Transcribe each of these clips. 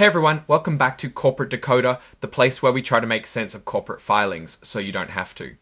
Hey everyone, welcome back to Corporate Decoder, the place where we try to make sense of corporate filings so you don't have to.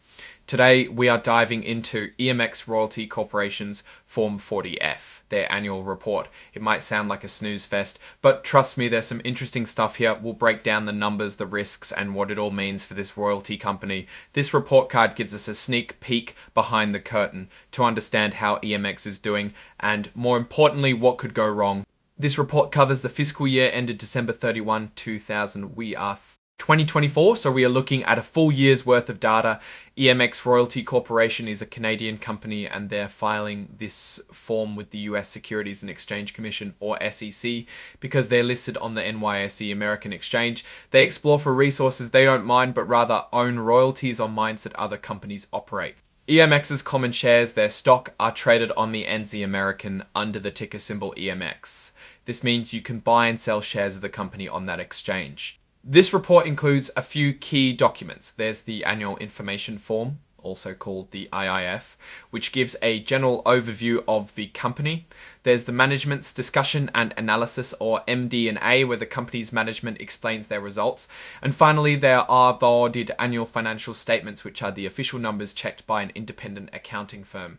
Today we are diving into EMX Royalty Corporation's Form 40F, their annual report. It might sound like a snooze fest, but trust me, there's some interesting stuff here. We'll break down the numbers, the risks, and what it all means for this royalty company. This report card gives us a sneak peek behind the curtain to understand how EMX is doing, and more importantly, what could go wrong. This report covers the fiscal year ended December 31, 2000. We are 2024, so we are looking at a full year's worth of data. EMX Royalty Corporation is a Canadian company and they're filing this form with the US Securities and Exchange Commission, or SEC, because they're listed on the NYSE American Exchange. They explore for resources they don't mine, but rather own royalties on mines that other companies operate. EMX's common shares, their stock, are traded on the NZ American under the ticker symbol EMX. This means you can buy and sell shares of the company on that exchange. This report includes a few key documents. There's the annual information form, also called the IIF, which gives a general overview of the company. There's the management's discussion and analysis, or MD&A, where the company's management explains their results. And finally, there are the audited annual financial statements, which are the official numbers checked by an independent accounting firm.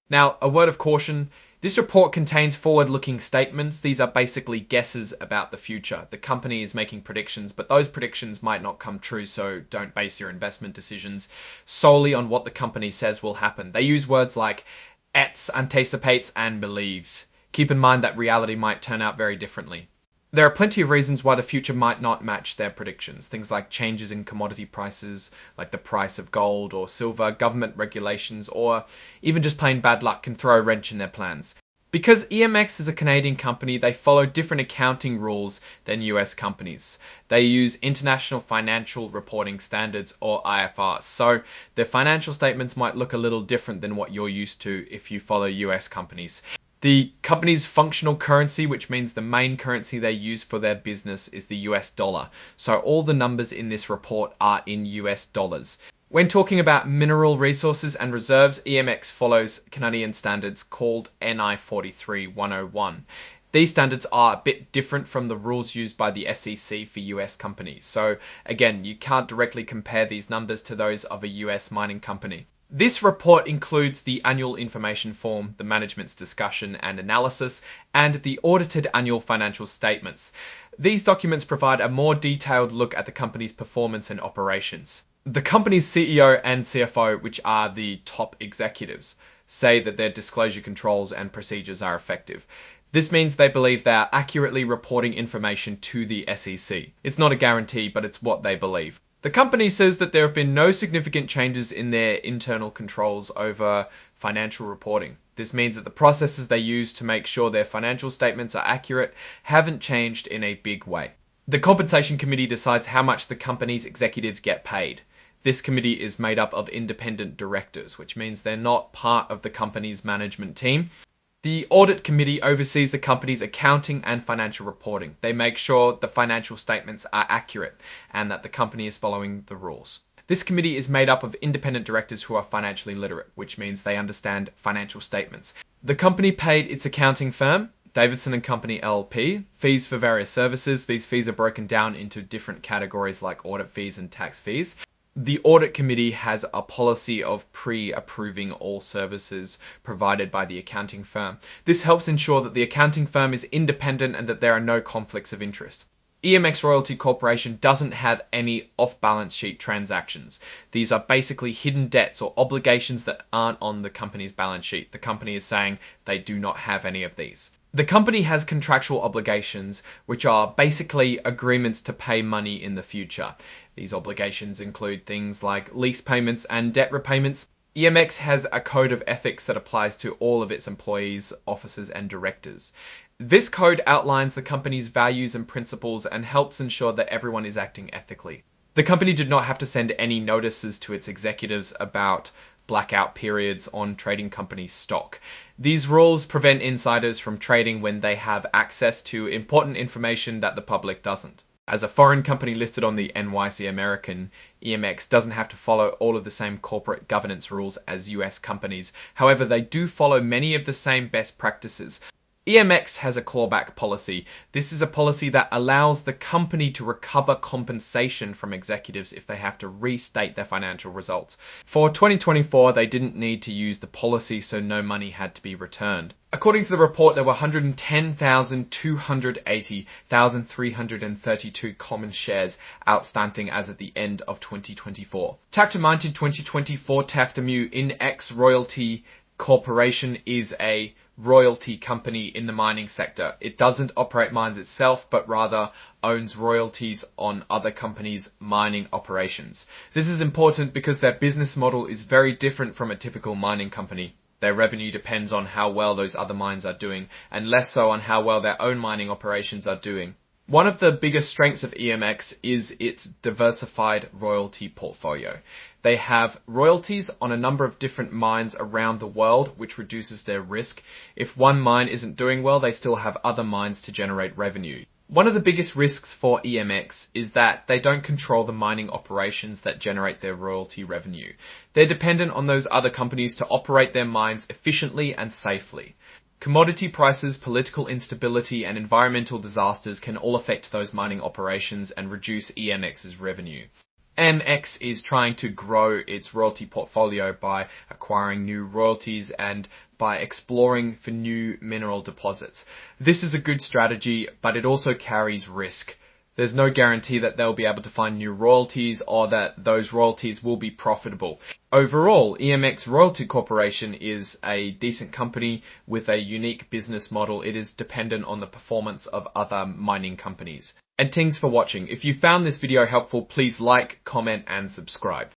Now, a word of caution. This report contains forward-looking statements. These are basically guesses about the future. The company is making predictions, but those predictions might not come true, so don't base your investment decisions solely on what the company says will happen. They use words like anticipates, and believes. Keep in mind that reality might turn out very differently. There are plenty of reasons why the future might not match their predictions. Things like changes in commodity prices, like the price of gold or silver, government regulations, or even just plain bad luck can throw a wrench in their plans. Because EMX is a Canadian company, they follow different accounting rules than US companies. They use International Financial Reporting Standards, or IFRS, so their financial statements might look a little different than what you're used to if you follow US companies. The company's functional currency, which means the main currency they use for their business, is the US dollar. So all the numbers in this report are in US dollars. When talking about mineral resources and reserves, EMX follows Canadian standards called NI 43-101. These standards are a bit different from the rules used by the SEC for US companies. So again, you can't directly compare these numbers to those of a US mining company. This report includes the annual information form, the management's discussion and analysis, and the audited annual financial statements. These documents provide a more detailed look at the company's performance and operations. The company's CEO and CFO, which are the top executives, say that their disclosure controls and procedures are effective. This means they believe they are accurately reporting information to the SEC. It's not a guarantee, but it's what they believe. The company says that there have been no significant changes in their internal controls over financial reporting. This means that the processes they use to make sure their financial statements are accurate haven't changed in a big way. The compensation committee decides how much the company's executives get paid. This committee is made up of independent directors, which means they're not part of the company's management team. The audit committee oversees the company's accounting and financial reporting. They make sure the financial statements are accurate and that the company is following the rules. This committee is made up of independent directors who are financially literate, which means they understand financial statements. The company paid its accounting firm, Davidson & Company LLP, fees for various services. These fees are broken down into different categories like audit fees and tax fees. The audit committee has a policy of pre-approving all services provided by the accounting firm. This helps ensure that the accounting firm is independent and that there are no conflicts of interest. EMX Royalty Corporation doesn't have any off-balance sheet transactions. These are basically hidden debts or obligations that aren't on the company's balance sheet. The company is saying they do not have any of these. The company has contractual obligations, which are basically agreements to pay money in the future. These obligations include things like lease payments and debt repayments. EMX has a code of ethics that applies to all of its employees, officers, and directors. This code outlines the company's values and principles and helps ensure that everyone is acting ethically. The company did not have to send any notices to its executives about blackout periods on trading company stock. These rules prevent insiders from trading when they have access to important information that the public doesn't. As a foreign company listed on the NYSE American, EMX doesn't have to follow all of the same corporate governance rules as US companies. However, they do follow many of the same best practices. EMX has a clawback policy. This is a policy that allows the company to recover compensation from executives if they have to restate their financial results. For 2024, they didn't need to use the policy, so no money had to be returned. According to the report, there were 110,280,332 common shares outstanding as at the end of 2024. Chapter 19, 2024, Taftamu EMX Royalty Corporation is a royalty company in the mining sector. It doesn't operate mines itself, but rather owns royalties on other companies' mining operations. This is important because their business model is very different from a typical mining company. Their revenue depends on how well those other mines are doing, and less so on how well their own mining operations are doing. One of the biggest strengths of EMX is its diversified royalty portfolio. They have royalties on a number of different mines around the world, which reduces their risk. If one mine isn't doing well, they still have other mines to generate revenue. One of the biggest risks for EMX is that they don't control the mining operations that generate their royalty revenue. They're dependent on those other companies to operate their mines efficiently and safely. Commodity prices, political instability, and environmental disasters can all affect those mining operations and reduce EMX's revenue. EMX is trying to grow its royalty portfolio by acquiring new royalties and by exploring for new mineral deposits. This is a good strategy, but it also carries risk. There's no guarantee that they'll be able to find new royalties or that those royalties will be profitable. Overall, EMX Royalty Corporation is a decent company with a unique business model. It is dependent on the performance of other mining companies. And thanks for watching. If you found this video helpful, please like, comment, and subscribe.